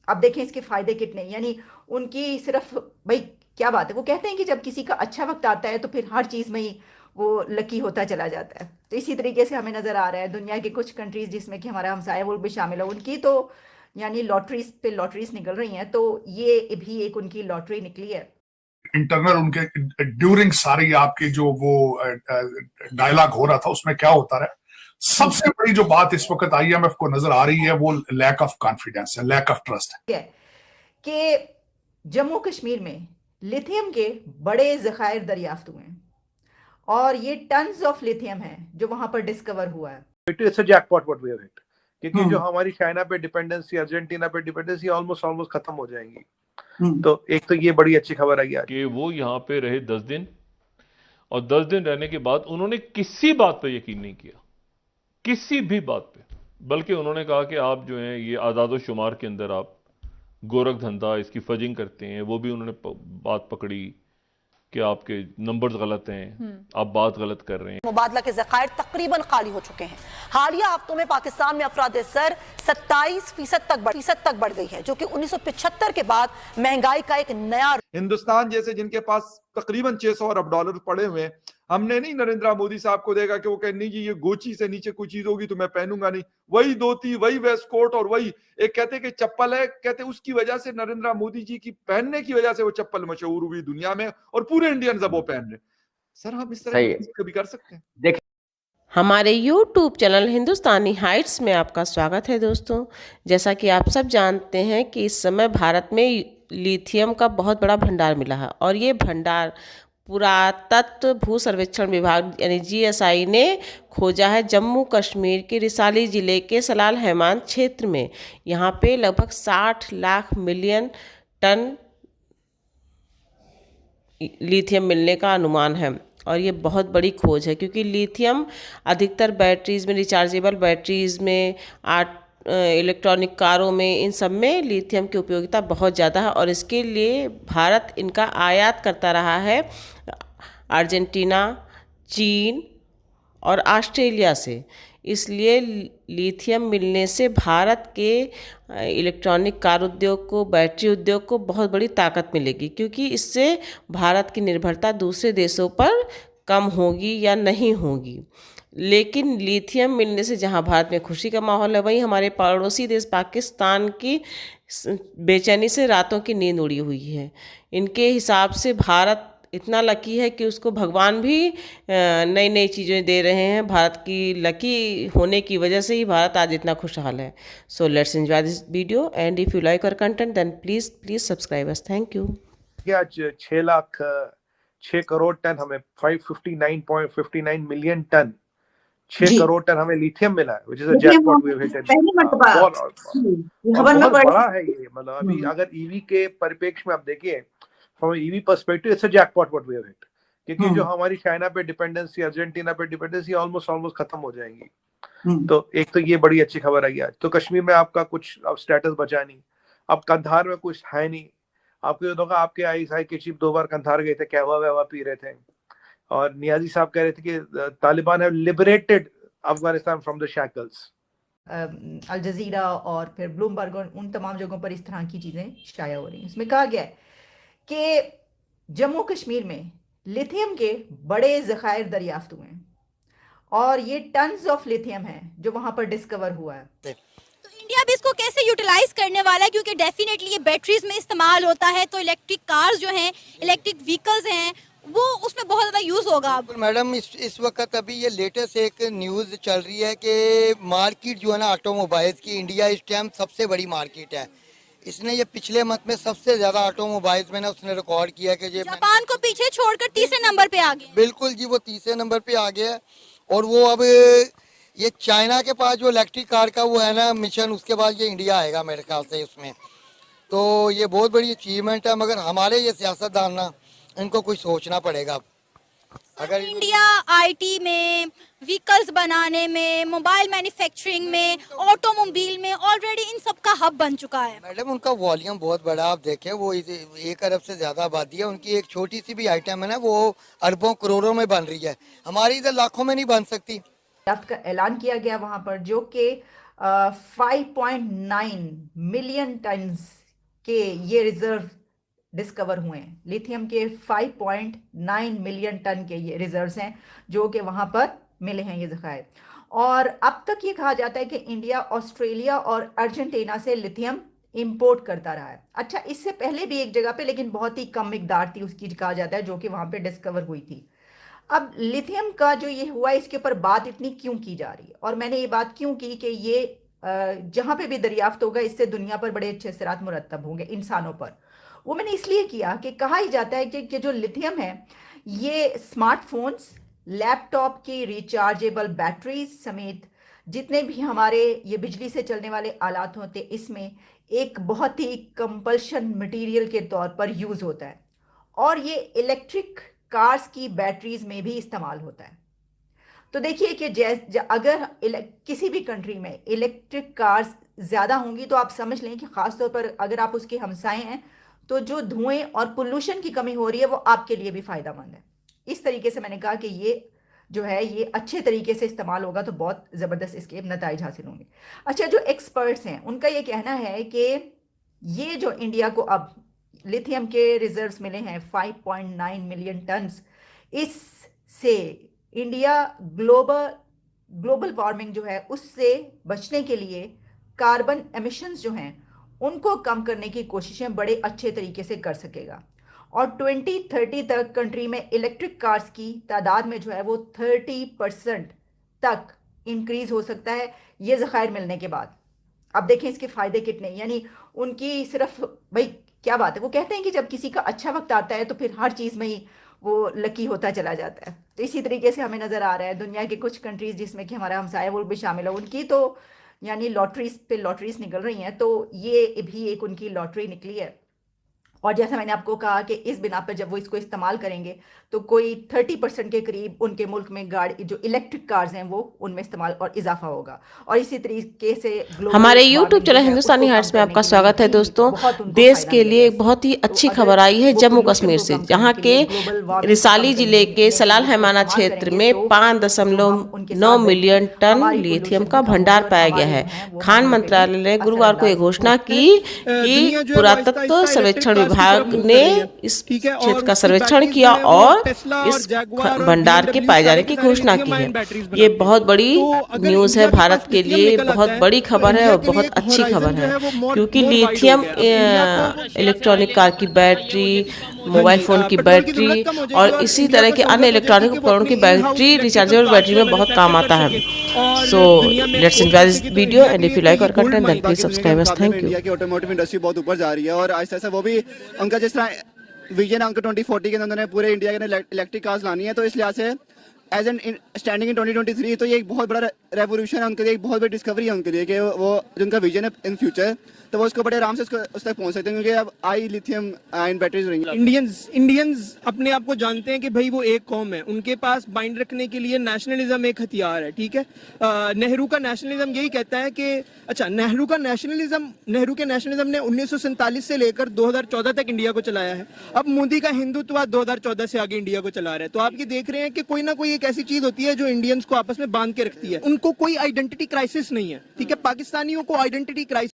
अब देखें इसके फायदे कितने, यानी उनकी सिर्फ भाई क्या बात है, वो कहते हैं कि जब किसी का अच्छा वक्त आता है तो फिर हर चीज में ही वो लकी होता चला जाता है। तो इसी तरीके से हमें नजर आ रहा है दुनिया के कुछ कंट्रीज जिसमें कि हमारा हमसाया मुल्क भी शामिल है, उनकी तो यानी लॉटरीज पे लॉटरीज निकल रही हैं, तो ये भी एक उनकी लॉटरी निकली है। इंटरनल उनके ड्यूरिंग सारी आपकी जो वो डायलॉग हो रहा था उसमें क्या होता रहा, सबसे बड़ी जो बात इस वक्त आईएमएफ को नजर आ रही है वो लैक ऑफ कॉन्फिडेंस है, लैक ऑफ ट्रस्ट है कि जम्मू कश्मीर में लिथियम के बड़े जखायर दरियाफ्त हुए हैं और ये टन्स ऑफ लिथियम है जो वहां पर डिस्कवर हुआ है। It's a jackpot what we have hit, क्योंकि जो हमारी चाइना पे डिपेंडेंसी, अर्जेंटीना पे डिपेंडेंसी ऑलमोस्ट ऑलमोस्ट खत्म हो जाएंगी। तो एक तो ये बड़ी अच्छी खबर आई आज कि वो यहाँ पे रहे 10 दिन, और 10 दिन रहने के बाद उन्होंने किसी बात पे यकीन नहीं किया, किसी भी बात पे। बल्कि उन्होंने कहा कि आप जो हैं ये आज़ाद शुमार के अंदर आप गोरख धंधा इसकी फजिंग करते हैं, वो भी उन्होंने बात पकड़ी कि आपके नंबर्स गलत हैं, आप बात गलत कर रहे हैं। मुबादला के ज़खायर तकरीबन खाली हो चुके हैं। हालिया हफ्तों में पाकिस्तान में अफराद सर 27% तक बढ़ गई है, जो कि 1975 के बाद महंगाई का एक नया। हिंदुस्तान जैसे जिनके पास तकरीबन 600 अरब डॉलर पड़े हुए हैं, हमने नहीं नरेंद्र मोदी साहब को देखा कि वो कहे नहीं जी ये गोची से नीचे कोई चीज होगी तो मैं पहनूंगा नहीं, वही धोती वही वेस्ट कोट और वही एक कहते कि चप्पल है, कहते उसकी वजह से नरेंद्र मोदी जी की पहनने की वजह से वो चप्पल मशहूर हुई दुनिया में और पूरे इंडियंस अब वो पहन रहे। सर हम इस तरह की कभी कर सकते हैं? हमारे YouTube चैनल हिंदुस्तानी हाइट्स में आपका स्वागत है दोस्तों। जैसा कि आप सब जानते हैं कि इस समय भारत में लिथियम का बहुत बड़ा भंडार मिला है, और ये भंडार पुरातत्व भू सर्वेक्षण विभाग यानी GSI ने खोजा है जम्मू कश्मीर के रिसाली ज़िले के सलाल हैमान क्षेत्र में। यहाँ पे लगभग 60 लाख मिलियन टन लिथियम मिलने का अनुमान है, और ये बहुत बड़ी खोज है क्योंकि लिथियम अधिकतर बैटरीज में, रिचार्जेबल बैटरीज में, इलेक्ट्रॉनिक कारों में, इन सब में लिथियम की उपयोगिता बहुत ज़्यादा है, और इसके लिए भारत इनका आयात करता रहा है अर्जेंटीना, चीन और ऑस्ट्रेलिया से। इसलिए लिथियम मिलने से भारत के इलेक्ट्रॉनिक कार उद्योग को, बैटरी उद्योग को बहुत बड़ी ताकत मिलेगी, क्योंकि इससे भारत की निर्भरता दूसरे देशों पर कम होगी या नहीं होगी। लेकिन लिथियम मिलने से जहां भारत में खुशी का माहौल है, वहीं हमारे पड़ोसी देश पाकिस्तान की बेचैनी से रातों की नींद उड़ी हुई है। इनके हिसाब से भारत इतना लकी है कि उसको भगवान भी नई नई चीज़ें दे रहे हैं। भारत की लकी होने की वजह से ही भारत आज इतना खुशहाल है। So let's enjoy this video, and if you like our content then please subscribe us. Thank you. आज 6 करोड़ टन हमें 559.59 मिलियन टन 6 करोड़ टन हमें लिथियम मिला है, which is a jackpot we have hit. बहुत बड़ा है ये। मतलब अभी अगर ईवी के परिप्रेक्ष्य में आप देखिए, from EV perspective it's a jackpot what we have hit, क्योंकि जो हमारी चाइना पे डिपेंडेंसी, अर्जेंटीना पे डिपेंडेंसी ऑलमोस्ट ऑलमोस्ट खत्म हो जाएंगी। तो एक तो ये बड़ी अच्छी खबर आई आज। तो कश्मीर में आपका कुछ अब स्टेटस बचा नहीं, अब कंधार में कुछ है नहीं। आपको ये होगा, आपके ISI के चीफ 2 बार कंधार गए थे, कहवा वहवा पी रहे थे, और नियाजी साहब कह रहे थे कि Taliban have liberated Afghanistan from the shackles. Al Jazeera और फिर ब्लूमबर्ग और उन तमाम जगहों पर इस तरह की चीजें शाया हो रही हैं। इसमें कहा गया है कि जम्मू कश्मीर में लिथियम के बड़े जखायर दरियाफ्त हुए हैं और ये टन्स ऑफ लिथियम है जो वहां पर डिस्कवर हुआ है। तो इंडिया भी इसको कैसे यूटिलाइज करने वाला है, क्योंकि डेफिनेटली ये बैटरीज में इस्तेमाल होता है, तो इलेक्ट्रिक कार्स जो हैं, इलेक्ट्रिक व्हीकल्स हैं, वो उसमें बहुत ज़्यादा यूज़ होगा। मैडम इस वक्त अभी ये लेटेस्ट एक न्यूज़ चल रही है कि मार्केट जो है ना ऑटोमोबाइल्स की, इंडिया इस टाइम सबसे बड़ी मार्केट है। इसने ये पिछले मंथ में सबसे ज्यादा ऑटोमोबाइल्स में ना उसने रिकॉर्ड किया कि जापान को पीछे छोड़कर तीसरे नंबर पे आ गया। बिल्कुल जी, वो तीसरे नंबर पे आ गया है। और वो अब ये चाइना के पास जो इलेक्ट्रिक कार का वो है ना मिशन, उसके बाद ये इंडिया आएगा मेरे ख्याल से उसमें। तो ये बहुत बड़ी अचीवमेंट है, मगर हमारे ये सियासतदान ना, इनको कुछ सोचना पड़ेगा। अगर इंडिया IT में, व्हीकल्स बनाने में, मोबाइल मैन्युफैक्चरिंग में, ऑटोमोबाइल में ऑलरेडी इन सब का हब बन चुका है। मैडम उनका वॉल्यूम बहुत बड़ा, आप देखें वो 1 अरब से ज्यादा आबादी है। उनकी एक छोटी सी भी आइटम है ना, वो अरबों करोड़ों में बन रही है। हमारी इधर लाखों में नहीं बन सकती। का ऐलान किया गया वहां पर, जो कि 5.9 मिलियन टन्स के ये रिजर्व डिस्कवर हुए हैं। लिथियम के 5.9 मिलियन टन के ये रिजर्व्स हैं जो कि वहां पर मिले हैं ये ज़खायर। और अब तक ये कहा जाता है कि इंडिया ऑस्ट्रेलिया और अर्जेंटीना से लिथियम इंपोर्ट करता रहा है। अच्छा, इससे पहले भी एक जगह पे, लेकिन बहुत ही कम मिकदार थी उसकी, कहा जाता है, जो कि वहां पे डिस्कवर हुई थी। अब लिथियम का जो ये हुआ, इसके ऊपर बात इतनी क्यों की जा रही है, और मैंने ये बात क्यों की कि ये जहां पे भी दरियाफ्त होगा इससे दुनिया पर बड़े अच्छे असरात मुरतब होंगे इंसानों पर। वो मैंने इसलिए किया कि कहा ही जाता है कि जो लिथियम है ये स्मार्टफोन्स, लैपटॉप की रिचार्जेबल बैटरीज समेत जितने भी हमारे ये बिजली से चलने वाले आलात होते हैं, इसमें एक बहुत ही कंपल्शन मटेरियल के तौर पर यूज होता है, और ये इलेक्ट्रिक कार्स की बैटरीज में भी इस्तेमाल होता है। तो देखिए कि अगर किसी भी कंट्री में इलेक्ट्रिक कार्स ज़्यादा होंगी तो आप समझ लें कि ख़ासतौर पर अगर आप उसके हमसाए हैं तो जो धुएं और पोल्यूशन की कमी हो रही है वो आपके लिए भी फ़ायदेमंद है। इस तरीके से मैंने कहा कि ये जो है ये अच्छे तरीके से इस्तेमाल होगा तो बहुत ज़बरदस्त इसके नताइज हासिल होंगे। अच्छा, जो एक्सपर्ट्स हैं उनका ये कहना है कि ये जो इंडिया को अब लिथियम के रिजर्व्स मिले हैं 5.9 मिलियन टन्स, इससे इंडिया ग्लोबल वार्मिंग जो है उससे बचने के लिए कार्बन एमिशंस जो हैं उनको कम करने की कोशिशें बड़े अच्छे तरीके से कर सकेगा, और 2030 तक कंट्री में इलेक्ट्रिक कार्स की तादाद में जो है वो 30% तक इंक्रीज हो सकता है ये ज़खायर मिलने के बाद। अब देखें इसके फ़ायदे कितने, यानी उनकी सिर्फ भाई क्या बात है, वो कहते हैं कि जब किसी का अच्छा वक्त आता है तो फिर हर चीज़ में ही वो लकी होता चला जाता है। तो इसी तरीके से हमें नज़र आ रहा है दुनिया के कुछ कंट्रीज़ जिसमें कि हमारा हमसाया वो भी शामिल है, उनकी तो यानी लॉटरीज पे लॉटरीज निकल रही हैं, तो ये भी एक उनकी लॉटरी निकली है। और जैसा मैंने आपको कहा कि इस बिना पर जब वो इसको इस्तेमाल करेंगे तो कोई 30% के करीब उनके मुल्क में गाड़ी जो इलेक्ट्रिक कार्स हैं वो उनमें इस्तेमाल और इजाफा होगा, और इसी तरीके से हमारे YouTube चैनल हिंदुस्तानी हार्ट्स में आपका स्वागत है दोस्तों। देश के लिए एक बहुत ही अच्छी खबर आई है जम्मू कश्मीर से, जहां के रिसाली जिले के सलाल हैमाना क्षेत्र में 5.9 मिलियन टन लिथियम का भंडार पाया गया है। खान मंत्रालय ने गुरुवार को यह घोषणा की कि पुरातत्व सर्वेक्षण विभाग ने इस क्षेत्र का सर्वेक्षण किया और इस भंडार के पाए जाने की घोषणा की है। ये बहुत बड़ी न्यूज़ है भारत के लिए, बहुत बड़ी खबर है और बहुत अच्छी खबर है, क्योंकि लिथियम इलेक्ट्रॉनिक कार की बैटरी, मोबाइल फोन की बैटरी और इसी तरह के अन्य इलेक्ट्रॉनिक उपकरणों की बैटरी, रिचार्जेबल बैटरी में बहुत काम आता है। So let's enjoy this video and if you like our content then please subscribe us. Thank you. India की ऑटोमोटिव इंडस्ट्री बहुत ऊपर जा रही है और ऐसा ऐसा वो भी उनका जिस तरह विजन है उनका 2040 के अंदर उन्होंने पूरे इंडिया के अंदर इलेक्ट्रिक कार्स लानी है, तो इस लिहाज से एज एन स्टैंडिंग इन 2023 तो ये एक बहुत बड़ा रेवोल्यूशन है उनके लिए, एक बहुत बड़ी डिस्कवरी है उनके लिए कि वो जो उनका विजन है इन फ्यूचर तो वो उसको बड़े आराम से उस तक पहुंच सकते हैं, क्योंकि अब आई लिथियम आयन बैटरीज रहेंगी। इंडियंस अपने आप को जानते हैं कि भाई वो एक कौम है, उनके पास बाइंड रखने के लिए नेशनलिज्म एक हथियार है, ठीक है। नेहरू का नेशनलिज्म यही कहता है कि अच्छा, नेहरू के नेशनलिज्म ने 1947 से लेकर 2014 तक इंडिया को चलाया है। अब मोदी का हिंदुत्व 2014 से आगे इंडिया को चला रहा है। तो आप ये देख रहे हैं कि कोई ना कोई एक ऐसी चीज होती है जो इंडियंस को आपस में बांध के रखती है। उनको कोई आइडेंटिटी क्राइसिस नहीं है, ठीक है। पाकिस्तानियों को आइडेंटिटी क्राइसिस